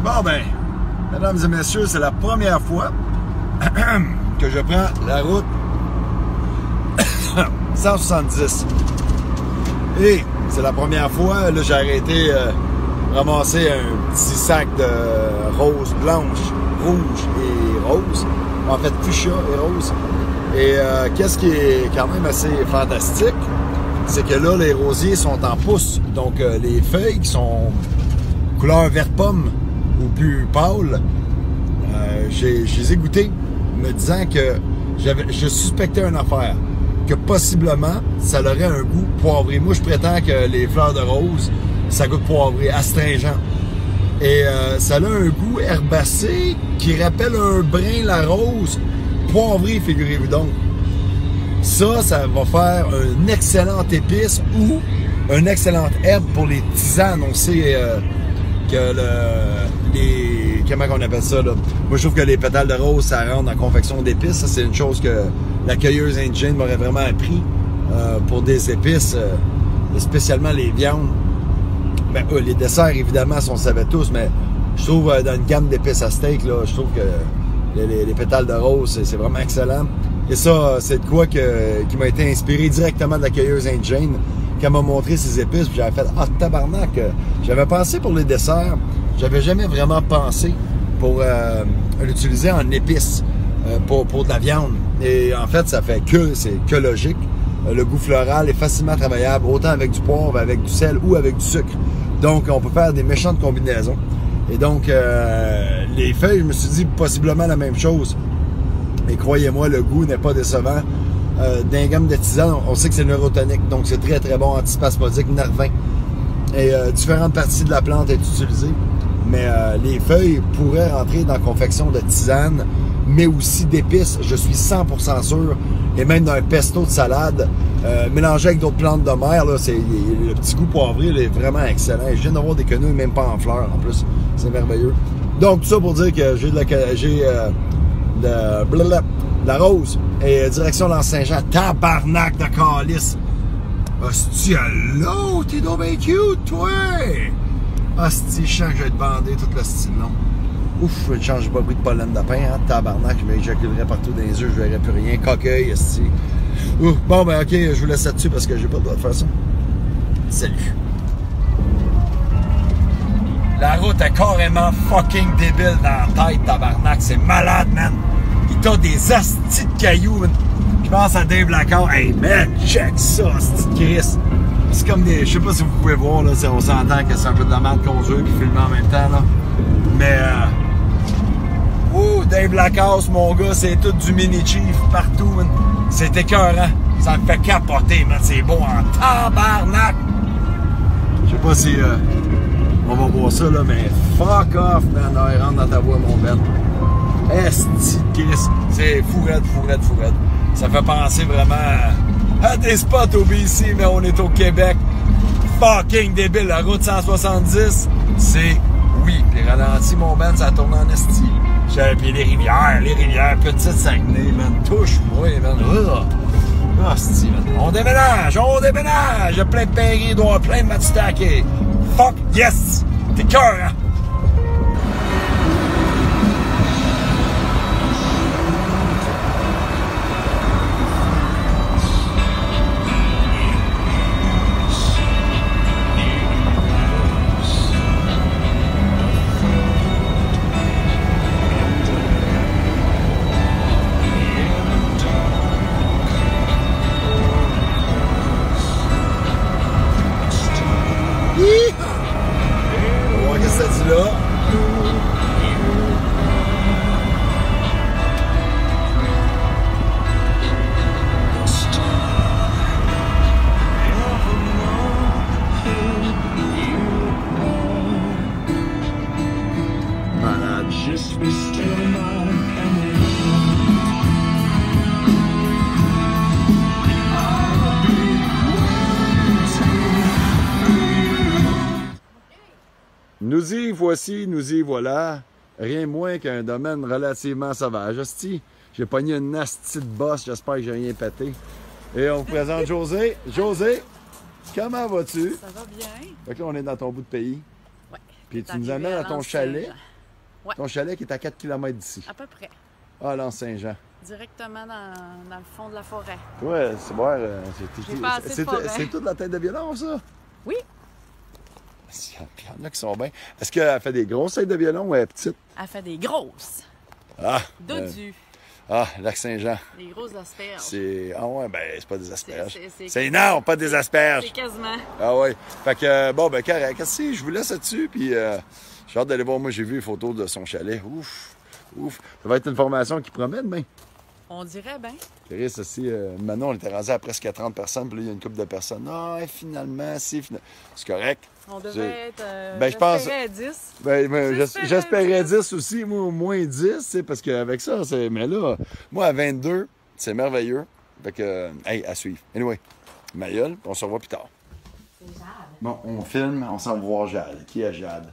Bon ben, mesdames et messieurs, c'est la première fois que je prends la route 170. Et c'est la première fois, là j'ai arrêté ramasser un petit sac de roses blanches, rouges et roses. En fait, fuchsia et roses. Et qu'est-ce qui est quand même assez fantastique, c'est que là, les rosiers sont en pousse. Donc, les feuilles qui sont couleur vert pomme ou plus pâle, je les ai goûtées, me disant que je suspectais une affaire, que possiblement, ça aurait un goût poivré. Moi, je prétends que les fleurs de rose, ça goûte poivré, astringent. Et ça a un goût herbacé qui rappelle un brin la rose, poivré, figurez-vous donc. Ça va faire une excellente épice ou une excellente herbe pour les tisanes. On sait que comment on appelle ça, là? Moi, je trouve que les pétales de rose, ça rentre en confection d'épices. Ça, c'est une chose que la cueilleuse indienne m'aurait vraiment appris pour des épices, spécialement les viandes. Ben, les desserts, évidemment, on le savait tous, mais je trouve dans une gamme d'épices à steak, là, je trouve que les pétales de rose, c'est vraiment excellent. Et ça, c'est de quoi qui m'a été inspiré directement de la cueilleuse indienne, qui m'a montré ses épices, puis j'avais fait « Ah, tabarnak! » J'avais pensé pour les desserts, j'avais jamais vraiment pensé pour l'utiliser en épices pour de la viande. Et en fait, ça fait que c'est que logique. Le goût floral est facilement travaillable, autant avec du poivre, avec du sel ou avec du sucre. Donc, on peut faire des méchantes combinaisons. Et donc, les feuilles, je me suis dit possiblement la même chose. Et croyez-moi, le goût n'est pas décevant. D'un gamme de tisane, on sait que c'est neurotonique, donc c'est très très bon, antispasmodique, nervin. Et différentes parties de la plante est utilisée. Mais les feuilles pourraient rentrer dans la confection de tisane, mais aussi d'épices, je suis 100% sûr. Et même dans un pesto de salade, mélangé avec d'autres plantes de mer, là, le petit goût poivré là, est vraiment excellent. Et je viens d'avoir des quenouilles, même pas en fleurs en plus. C'est merveilleux. Donc tout ça pour dire que j'ai de la rose et direction l'Anse-Saint-Jean. Tabarnak de calice! Hostie, allô, t'es donc bien cute, toi! Hostie, je sens que je vais te bander tout le style long. Ouf, je change pas beaucoup de pollen de pain, hein, tabarnak, je m'éjaculerai partout dans les yeux, je verrai plus rien. Coqueuil, hostie. Ouf, bon, ben ok, je vous laisse là-dessus parce que j'ai pas le droit de faire ça. Salut! La route est carrément fucking débile dans la tête, tabarnak, c'est malade, man! Il t'a des astis de cailloux, man. Je pense à Dave Lacroix. Hey man, check ça, astis de Chris. C'est comme des. Je sais pas si vous pouvez voir, là, on s'entend que c'est un peu de la merde conduire puis filmer en même temps, là. Mais Dave Lacasse, mon gars, c'est tout du mini-chief partout, man. C'est écœurant. Ça me fait capoter, man. C'est beau en tabarnak. Je sais pas si on va voir ça, là, mais fuck off, man. Là, rentre dans ta voie, mon Ben. Esti de Chris. C'est fourette. Ça fait penser vraiment à des spots au BC, mais on est au Québec. Fucking débile. La route 170, c'est oui. Puis ralenti, mon Ben, ça tourne en esti. Puis les rivières, petite Saguenay, man. Touche-moi, man. Esti, man. On déménage. Il y a plein de périls, il doit y avoir plein de matstackés. Fuck yes. T'es cœur, hein? On va voir qu'est-ce que ça dit là. Malade. Nous y voici, nous y voilà. Rien moins qu'un domaine relativement sauvage. Hostie, j'ai pogné une nasty de bosse, j'espère que j'ai rien pété. Et on vous présente José. José, comment vas-tu? Ça va bien. Fait que là, on est dans ton bout de pays. Ouais. Puis tu nous amènes à ton chalet. Ouais. Ton chalet qui est à 4 km d'ici. À peu près. Ah, Lens-Saint-Jean. Directement dans le fond de la forêt. Ouais, c'est bon. J'ai pas assez de forêt. C'est toute la tête de violon, ça? Oui. Il y en a qui sont bien. Est-ce qu'elle fait des grosses têtes de violon ou elle est petite? Elle fait des grosses. Ah! Dodu. Lac-Saint-Jean. Des grosses asperges. Ah ouais, ben c'est pas des asperges. C'est C'est énorme, pas des asperges. C'est quasiment. Ah ouais. Fait que, bon, ben correct. Je vous laisse là-dessus, puis j'ai hâte d'aller voir. Moi, j'ai vu les photos de son chalet. Ouf. Ça va être une formation qui promet demain. On dirait bien. Chris, aussi, maintenant, on était rendu à presque 30 personnes, puis là, il y a une couple de personnes. Ah, finalement, c'est correct. On devait être. Je pense. J'espérais 10. J'espérais 10 aussi, moi, au moins 10, parce qu'avec ça, c'est. Mais là, moi, à 22, c'est merveilleux. Fait que, à suivre. Anyway, ma gueule, puis on se revoit plus tard. C'est Jade. Bon, on filme, on s'en va voir Jade. Qui est Jade?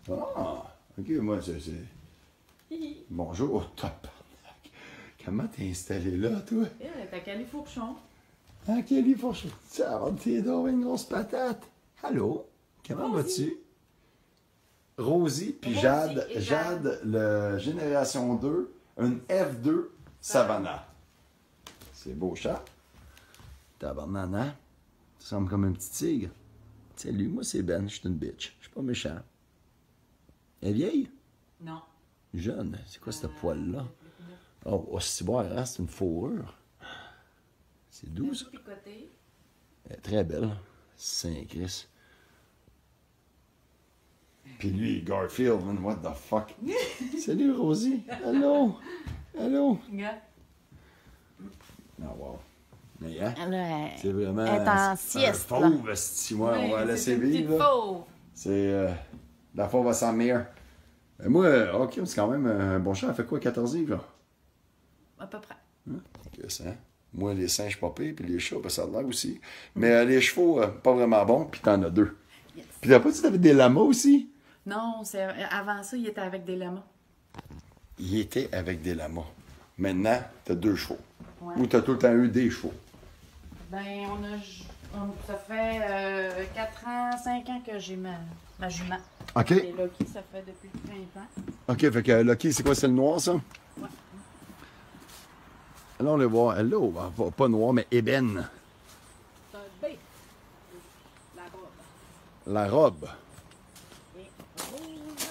Ah, ok, moi, c'est. Bonjour, oh, top. Comment t'es installé là, toi? Elle est à Califourchon. Ah, Kelly Fourchon. Ça va, t'es dans une grosse patate. Allô? Comment vas-tu? Rosie, puis Rosie Jade. et Jade, le Génération 2, une F2 Savannah. C'est beau chat. Tabarnana. Tu sembles comme un petit tigre. Salut, moi c'est Ben, je suis une bitch. Je suis pas méchant. Elle est vieille? Non. Jeune. C'est quoi ce poil-là? Oh, c'est bon, hein? C'est une fourrure. C'est doux, ça. Picoté. Elle est très belle. Saint-Christ. Puis lui, Garfield, man, what the fuck? Salut, Rosie. Allô? Regarde. Ah, wow. Mais, hein? Elle C'est vraiment. est en sieste. Un fauve, esti, moi, on va la laisser vivre. Là. Fauve. C'est. La fauve va s'en meilleure. Moi, ok, c'est quand même un bon chat. Elle fait quoi, 14 livres, là? À peu près. Que ça. Moi, les singes, pas pire, puis les chats, ben, ça a l'air aussi. Mais les chevaux, pas vraiment bons, puis t'en as 2. Yes. Puis t'as pas dit que t'avais des lamas aussi? Non, avant ça, il était avec des lamas. Il était avec des lamas. Maintenant, t'as 2 chevaux. Ouais. Ou t'as tout le temps eu des chevaux. Ben, ça fait 4 ans, 5 ans que j'ai ma jument. OK. Et Lucky, ça fait depuis le printemps. OK, fait que Lucky, c'est quoi, c'est le noir, ça? Ouais. Là, on va voir. Hello, pas noir, mais ébène. C'est un B. La robe. La robe. Et rouge.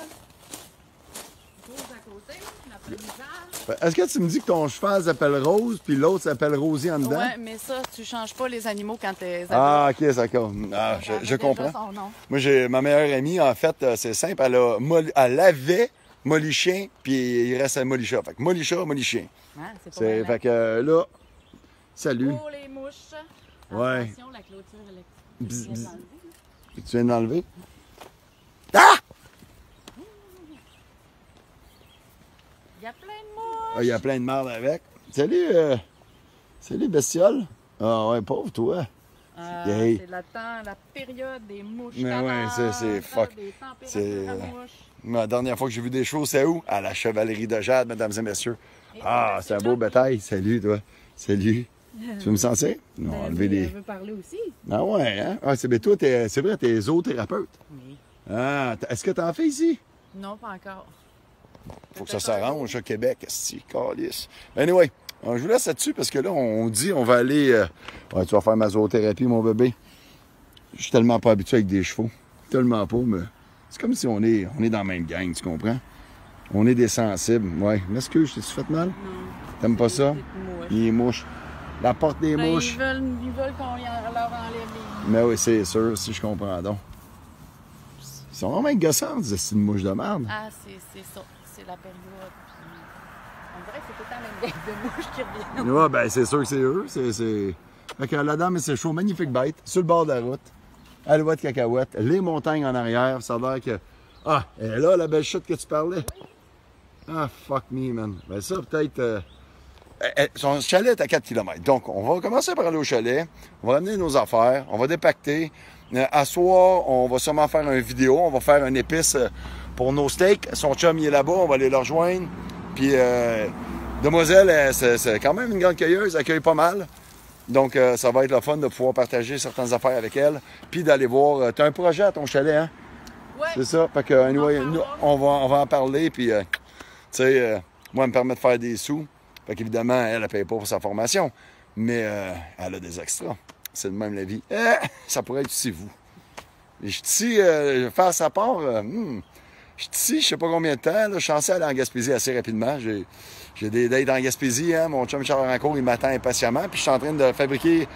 Rouge à côté, la première. Est-ce que tu me dis que ton cheval s'appelle Rose, puis l'autre s'appelle Rosie en dedans? Ouais, mais ça, tu changes pas les animaux quand t'es Ah, OK, d'accord. Ah, je comprends. Son nom. Moi, j'ai ma meilleure amie, en fait, c'est simple. Elle avait Molly Chien, puis il reste à Molly Chat. Fait que Molly Chat, Molly Chien. Hein, c'est pas mal. Fait que là, salut. Pour les mouches. Ouais. Attention, la clôture électrique. Bzz, Je viens bzz. d'enlever. Tu viens de l'enlever? Ah! Il y a plein de mouches. Ah, il y a plein de marde avec. Salut, bestiole. Ah ouais, pauvre toi. Hey. C'est la période des mouches. Mais ouais, c'est fuck. Des C'est- températures à mouches. La dernière fois que j'ai vu des chevaux, c'est où? À la chevalerie de Jade, mesdames et messieurs. Et Ah, c'est un beau bétail. Salut, toi. Salut. Tu veux me sentir? Non, Ben enlever oui, des. elle veut parler aussi. Ah ouais, hein? Ah, c'est toi, c'est vrai, t'es zoothérapeute. Oui. Ah, est-ce que t'en fais ici? Non, pas encore. Faut que ça s'arrange au Québec, si, calice. Anyway, je vous laisse là-dessus parce que là, on dit on va aller. Ouais, tu vas faire ma zoothérapie, mon bébé. Je suis tellement pas habitué avec des chevaux. Tellement pas, mais c'est comme si on est dans la même gang, tu comprends? On est des sensibles. Ouais. M'excuse, t'es-tu fait mal? Non. T'aimes pas ça? Mouche. Les mouches. La porte des Ben, mouches. ils veulent qu'on leur enlève les... Mais oui, c'est sûr, si je comprends donc. Ils sont vraiment gossants, ces mouches de merde. Ah, c'est ça. C'est la période. Puis... On dirait que c'est tout le temps la même gang de mouches qui reviennent. Ouais, ben c'est sûr que c'est eux. Fait que la dame et ses chevaux, magnifique bête, sur le bord de la route, alouette cacahuète, les montagnes en arrière, ça a l'air que... Ah, elle est là, la belle chute que tu parlais? Ah, fuck me, man. Ben ça, peut-être... Son chalet est à 4 km. Donc, on va commencer par aller au chalet, on va ramener nos affaires, on va dépacter. À soir, on va sûrement faire une vidéo, on va faire une épice pour nos steaks. Son chum, il est là-bas, on va aller le rejoindre. Puis, demoiselle, c'est quand même une grande cueilleuse, elle accueille pas mal. Donc, ça va être le fun de pouvoir partager certaines affaires avec elle. Puis d'aller voir... T'as un projet à ton chalet, hein? Ouais. C'est ça. Fait que, anyway, nous, on va en parler, puis, tu sais, moi, elle me permet de faire des sous. Fait qu'évidemment, elle ne paye pas pour sa formation, mais elle a des extras. C'est de même la vie. Ça pourrait être aussi vous. Et je suis faire sa part, je suis ici, je sais pas combien de temps. Là, je suis censé aller en Gaspésie assez rapidement. J'ai des dates en Gaspésie. Hein. Mon chum Charles Rancourt, il m'attend impatiemment. Puis je suis en train de fabriquer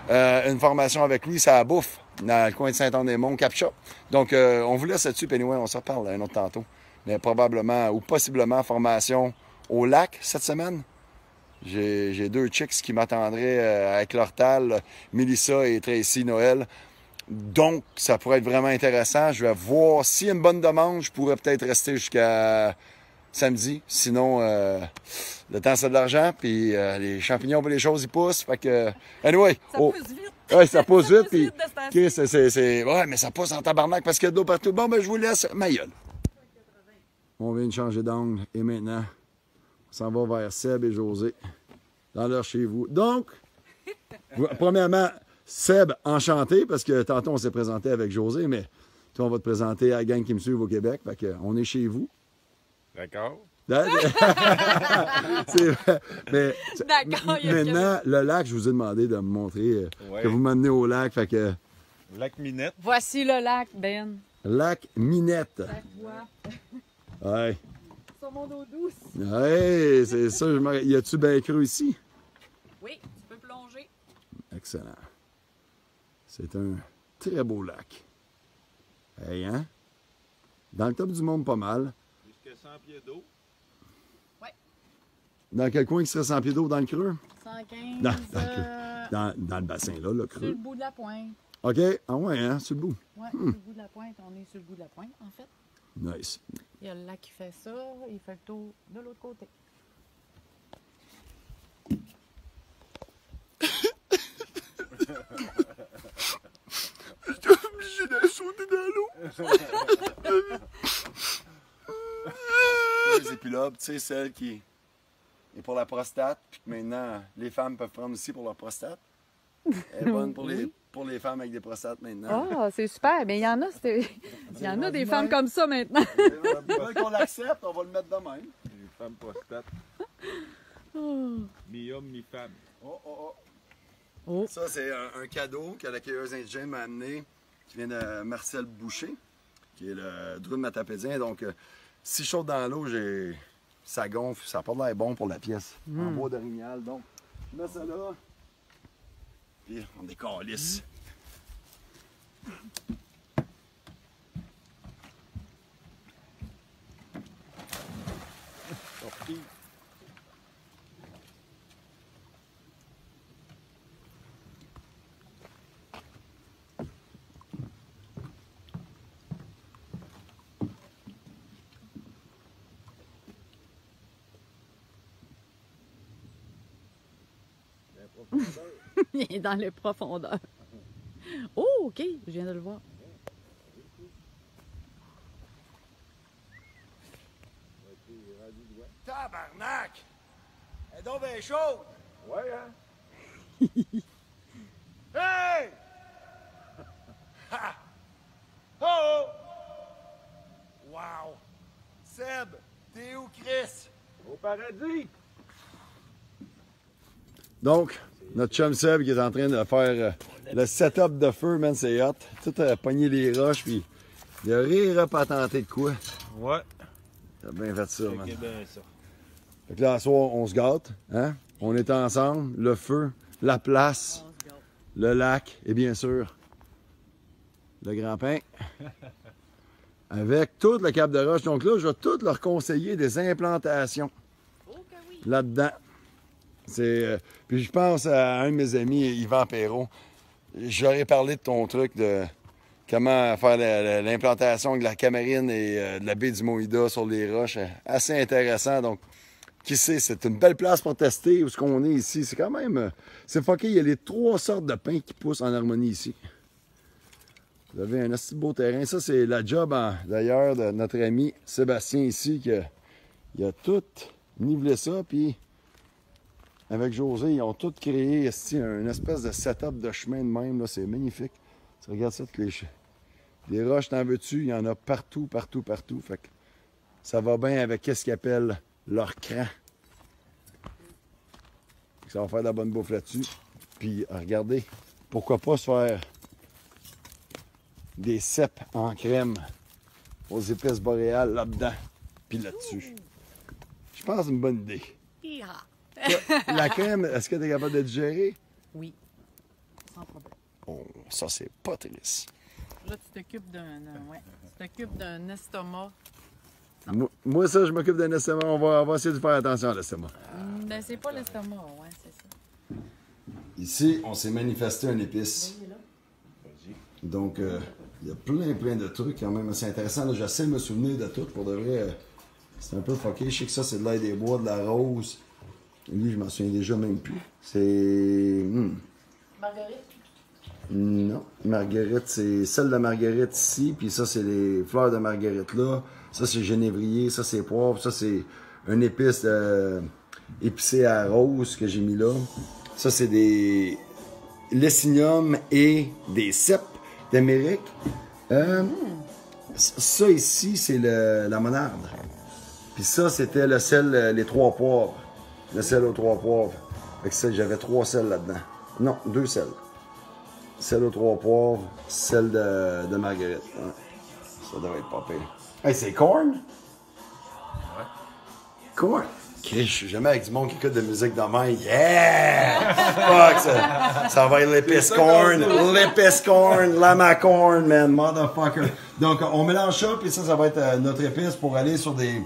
une formation avec lui, ça bouffe, dans le coin de Saint-Anne-des-Monts, Captcha. Donc, on vous laisse là-dessus, puis anyway, on se reparle un autre tantôt. Mais probablement, ou possiblement, formation au lac cette semaine. J'ai 2 chicks qui m'attendraient avec leur tal, Mélissa et Tracy Noël. Donc, ça pourrait être vraiment intéressant. Je vais voir s'il y a une bonne demande. Je pourrais peut-être rester jusqu'à samedi. Sinon, le temps, c'est de l'argent. Puis les champignons et les choses, ils poussent. Fait que, anyway. Ça pousse vite. Ouais, ça pousse vite. Puis, vite ouais, mais ça pousse en tabarnak parce qu'il y a de l'eau partout. Bon, ben, je vous laisse. Ma gueule. On vient de changer d'angle. Et maintenant, on s'en va vers Seb et José. Dans leur chez vous. Donc, premièrement, Seb, enchanté, parce que tantôt, on s'est présenté avec José, mais toi, on va te présenter à la gang qui me suivent au Québec. Fait que, on est chez vous. D'accord. C'est vrai. Mais, D'accord, il y a maintenant, le lac, je vous ai demandé de me montrer Ouais. que vous m'amenez au lac. Fait que, Lac Minette. Voici le lac, Ben. lac Minette. Ça voit. Ouais. Sur mon eau douce. Ouais, c'est ça. Y a-tu bien creux ici? Oui, tu peux plonger. Excellent. C'est un très beau lac. Hey, hein? Dans le top du monde, pas mal. Jusqu'à 100 pieds d'eau. Dans quel coin il serait 100 pieds d'eau? Dans le creux? 115. Dans le bassin, là, le Sur le creux. bout de la pointe. OK. Ah ouais, hein? Sur le bout. Ouais, sur le bout de la pointe. On est sur le bout de la pointe, en fait. Nice. Il y a le lac qui fait ça. Il fait le tour de l'autre côté. J'étais obligé de sauter dans l'eau. Les épilobes, tu sais, celle qui est pour la prostate, puis que maintenant, les femmes peuvent prendre aussi pour leur prostate. Elle est bonne pour les femmes avec des prostates maintenant. Ah, c'est super. Mais il y en a, il y en a des femmes comme ça maintenant. Ils veulent qu'on l'accepte, on va le mettre de même. Une femme prostate. Mi-homme, mi-femme. Oh, oh, oh. Oh. Ça, c'est un cadeau que la cueilleuse indigène m'a amené, qui vient de Marcel Boucher, qui est le druide matapédien. Donc, si chaud dans l'eau, ça gonfle, ça n'a pas l'air bon pour la pièce. En bois d'orignal, donc, je mets ça là, puis on décalisse. Sorti. Il est dans les profondeurs. Oh, OK, je viens de le voir. Tabarnak! Elle est donc bien chaude! Ouais, hein? Hey! Ha! Oh! Wow! Seb, t'es où, Chris? Au paradis! Donc, notre chum Seb qui est en train de faire le setup de feu, man, c'est hot. Tout pogner les roches, puis il a rire patenté de quoi. Ouais. T'as bien fait ça, man. C'est bien ça. Fait que là, à soir, on se gâte, hein? On est ensemble, le feu, la place, le lac et bien sûr, le grand-pain. Avec toute le cap de roche. Donc là, je vais tout leur conseiller des implantations là-dedans. Puis je pense à un de mes amis, Yvan Perrault. J'aurais parlé de ton truc de comment faire l'implantation de la camarine et de la baie du Moïda sur les roches. Assez intéressant. Donc, qui sait, c'est une belle place pour tester où ce qu'on est ici. C'est quand même... c'est fucké, il y a les 3 sortes de pins qui poussent en harmonie ici. Vous avez un assez beau terrain. Ça, c'est la job, d'ailleurs, de notre ami Sébastien ici, qui a tout nivelé ça, puis avec José, ils ont tout créé ici, une espèce de setup de chemin de même. C'est magnifique. Tu regardes ça, toutes Des roches, t'en veux-tu? Il y en a partout, partout, partout. Fait que ça va bien avec ce qu'ils appellent leur cran. Ça va faire de la bonne bouffe là-dessus. Puis, regardez, pourquoi pas se faire des cèpes en crème aux épices boréales là-dedans, puis là-dessus. Je pense que c'est une bonne idée. La crème, est-ce que tu es capable de digérer? Oui, sans problème. Oh, ça, c'est pas triste. Là, tu t'occupes d'un estomac. Moi, ça, je m'occupe d'un estomac. On va essayer de faire attention à l'estomac. Ben, c'est pas l'estomac, ouais, c'est ça. Ici, on s'est manifesté un épice. Donc, il y a plein de trucs quand même assez intéressants. J'essaie de me souvenir de tout. Pour de vrai, c'est un peu fucké. Je sais que ça, c'est de l'ail des bois, de la rose. Lui, je m'en souviens déjà même plus. C'est... Marguerite? Non. Marguerite, c'est celle de Marguerite ici. Puis ça, c'est les fleurs de Marguerite là. Ça, c'est génévrier. Ça, c'est poivre. Ça, c'est une épice épicée à rose que j'ai mis là. Ça, c'est des lécinium et des cèpes d'Amérique. Ça ici, c'est la monarde. Puis ça, c'était le sel, les 3 poivres. Le sel aux 3 poivres. Fait que j'avais 3 sels là-dedans. Non, 2 sels. Sel aux 3 poivres, sel de Marguerite. Ouais. Ça devrait être pas pire. Hey, c'est corn? Ouais. Corn? Chris, je suis jamais avec du monde qui écoute de musique de main. Yeah! Fuck, ça va être l'épice corn. L'épice corn. Lamacorn, man. Motherfucker. Donc, on mélange ça, puis ça va être notre épice pour aller sur des...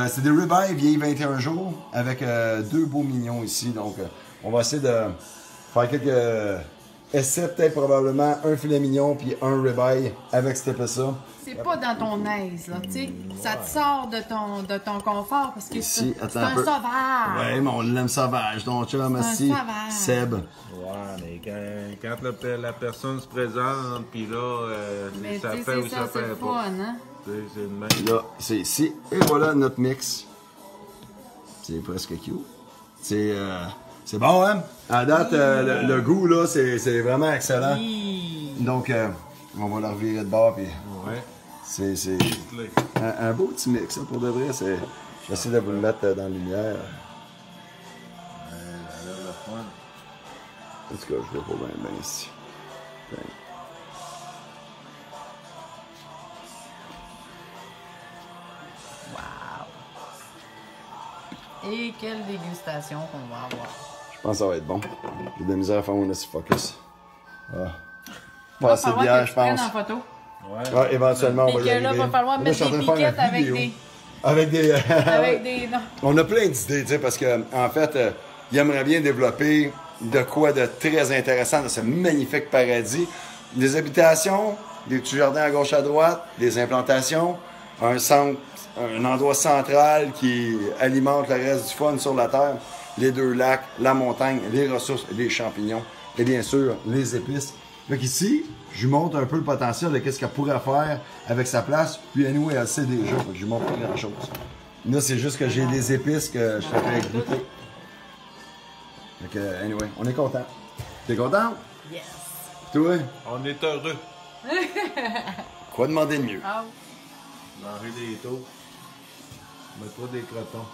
c'est des ribeyes vieillis 21 jours avec 2 beaux mignons ici. Donc, on va essayer de faire quelques essais, peut-être probablement un filet mignon puis un ribeye avec cette épice-là. C'est pas dans ton aise, là, tu sais. Ça te sort de ton confort parce que Ici, c'est un sauvage. Ouais, mais on l'aime sauvage. Donc, chum, aussi, Seb. Ouais, mais quand la personne se présente, puis là, Mais ça tu sais, fait ou c'est ça ça, c'est fait le pas. fun, hein? C'est une main. Là, c'est ici. Et voilà notre mix. C'est presque cute. C'est bon, hein? À date, le goût, là, c'est vraiment excellent. Oui. Donc, on va le revirer de bord, puis Ouais. c'est un beau petit mix, hein, pour de vrai. J'essaie de vous le mettre dans la lumière. Elle a le fun. En tout cas, je vois pas bien ici. Ben. Et quelle dégustation qu'on va avoir. Je pense que ça va être bon. J'ai de la misère à faire mon focus. Ah. Pas assez de bière, je pense. En photo. Ouais. Ouais, éventuellement, on va y Et que là, arriver. va falloir Là, mettre je suis en des train de faire piquettes une avec vidéo. des... Avec des... Avec des... Non. On a plein d'idées, tu sais, parce que en fait, il aimerait bien développer de quoi de très intéressant dans ce magnifique paradis. Des habitations, des petits jardins à gauche à droite, des implantations, un centre, un endroit central qui alimente le reste du fun sur la terre, les 2 lacs, la montagne, les ressources, les champignons et bien sûr les épices. Donc ici, je lui montre un peu le potentiel de qu'est-ce qu'elle pourrait faire avec sa place. Puis anyway, elle sait déjà, donc je lui montre pas grand-chose. Là, c'est juste que j'ai des épices que je te fais goûter. Donc anyway, on est content. T'es content? Yes. Toi? On est heureux. Quoi demander de mieux? Ah, Manger des taux. Mets-toi des crotons.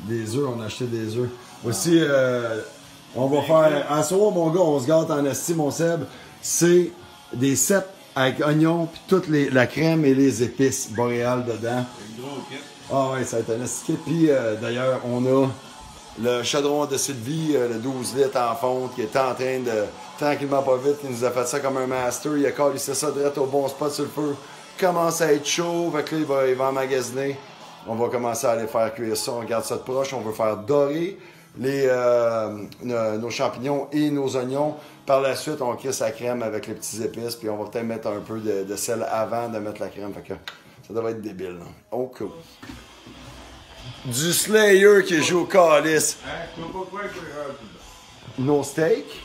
Des œufs, on a acheté des œufs. Aussi, on va faire... À soir, mon gars, on se gâte en esti, mon Seb. C'est des cèpes avec oignons, puis toute la crème et les épices boréales dedans. C'est un gros kit. Ah ouais, ça va être un esti. Puis d'ailleurs, on a le chaudron de Sylvie, le 12 litres en fonte, qui est en train de, tranquillement pas vite, qui nous a fait ça comme un master. Il a collé ça direct au bon spot sur le feu. Commence à être chaud, fait que là, il va emmagasiner. On va commencer à aller faire cuire ça. On regarde ça de proche. On veut faire dorer nos champignons et nos oignons. Par la suite, on crisse la crème avec les petits épices. Puis on va peut-être mettre un peu de sel avant de mettre la crème. Fait que ça devrait être débile. Là. Oh, cool. Du Slayer qui joue au calice. Je peux pas croire que c'est Nos steaks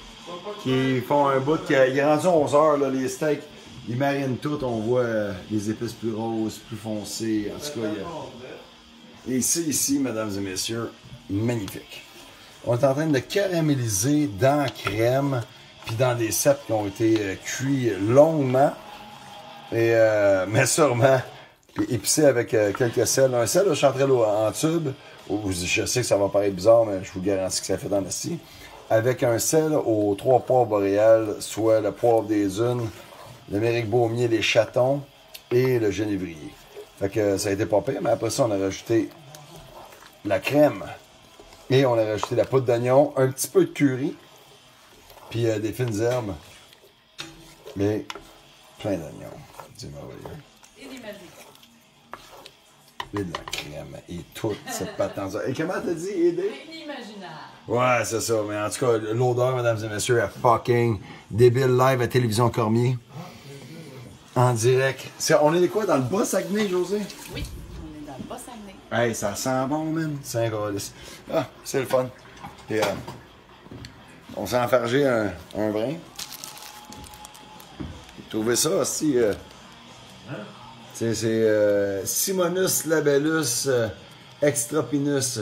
qui font un bout. Il est rendu 11h, là, les steaks. Ils marinent tout. On voit les épices plus roses, plus foncées. En tout cas, et ici, mesdames et messieurs, magnifique. On est en train de caraméliser dans la crème puis dans des cèpes qui ont été cuits longuement. Et, mais sûrement. Puis épicé avec quelques sels. Un sel de chanterelle en tube. Je sais que ça va paraître bizarre, mais je vous garantis que ça fait dans la scie. Avec un sel aux 3 poivres boréales, soit le poivre des dunes, le mérique baumier, les chatons et le genévrier. Fait que ça a été pas pire, mais après ça, on a rajouté la crème. Et on a rajouté la poudre d'oignon, un petit peu de curry, puis des fines herbes. Mais plein d'oignons. C'est merveilleux. Et des magiques. Et de la crème et toute cette patente. Et comment t'as dit, aider? Inimaginable. Ouais, c'est ça. Mais en tout cas, l'odeur, mesdames et messieurs, est fucking débile live à Télévision Cormier. En direct. On est quoi, dans le Bas-Saguenay, José? Oui, on est dans le Bas-Saguenay. Hey, ça sent bon, man. C'est incroyable. Ah, c'est le fun. Et, on s'est enfargé un brin. Trouvez ça aussi. C'est Simonus labellus extrapinus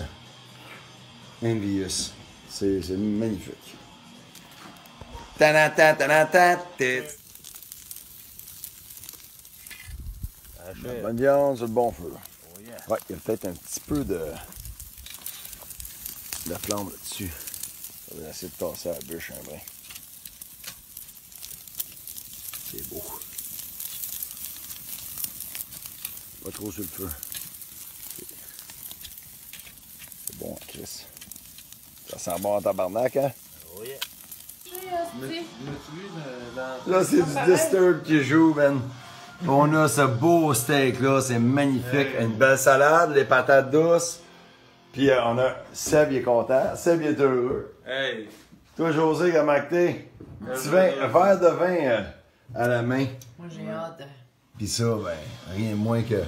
envius. C'est magnifique. Ta-na-ta, ta-na-ta, tit. La bonne viande sur le bon feu. Oh yeah. Ouais, il y a peut-être un petit peu de flamme là-dessus. Je vais essayer de tasser à la bûche un brin. C'est beau. Pas trop sur le feu. C'est bon, Chris. Ça sent bon en tabarnak, hein? Oh yeah. Là, c'est du Disturb qui joue, man. On a ce beau steak-là, c'est magnifique. Une belle salade, les patates douces. Puis on a... Seb, il est content. Seb, il est heureux. Hey. Toi, José, comment que t'es? Petit vin, un verre de vin à la main. Moi, j'ai hâte. Puis ça, ben, rien de moins que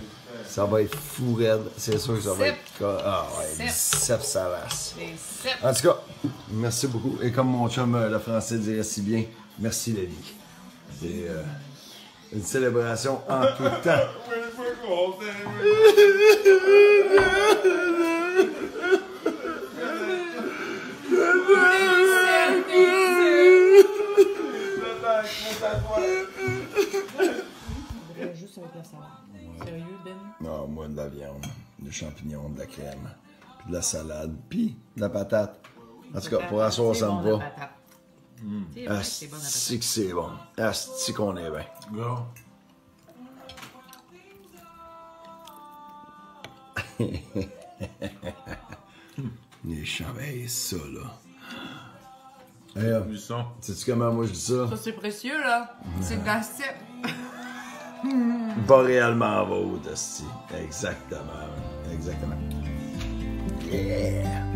ça va être fou raide. C'est sûr que ça va être... Ah ouais, Seb Salas. Les cèpes. En tout cas, merci beaucoup. Et comme mon chum, le français, dirait si bien, merci la vie. C'est une célébration en tout temps. Juste avec la salade. Sérieux, Ben? Non, moi, de la viande, des champignons, de la crème, puis de la salade, puis de la patate. En tout cas, pour asseoir, ça me va. C'est bon, c'est bon, la patate. Asti que c'est bon. Asti qu'on est bien. Go. Les chambeilles, ça, là. Hey, Buisson. sais-tu comment moi je dis ça? Ça, c'est précieux, là. C'est de la cèpe. Pas réellement vôtre, asti. Exactement. Exactement. Yeah!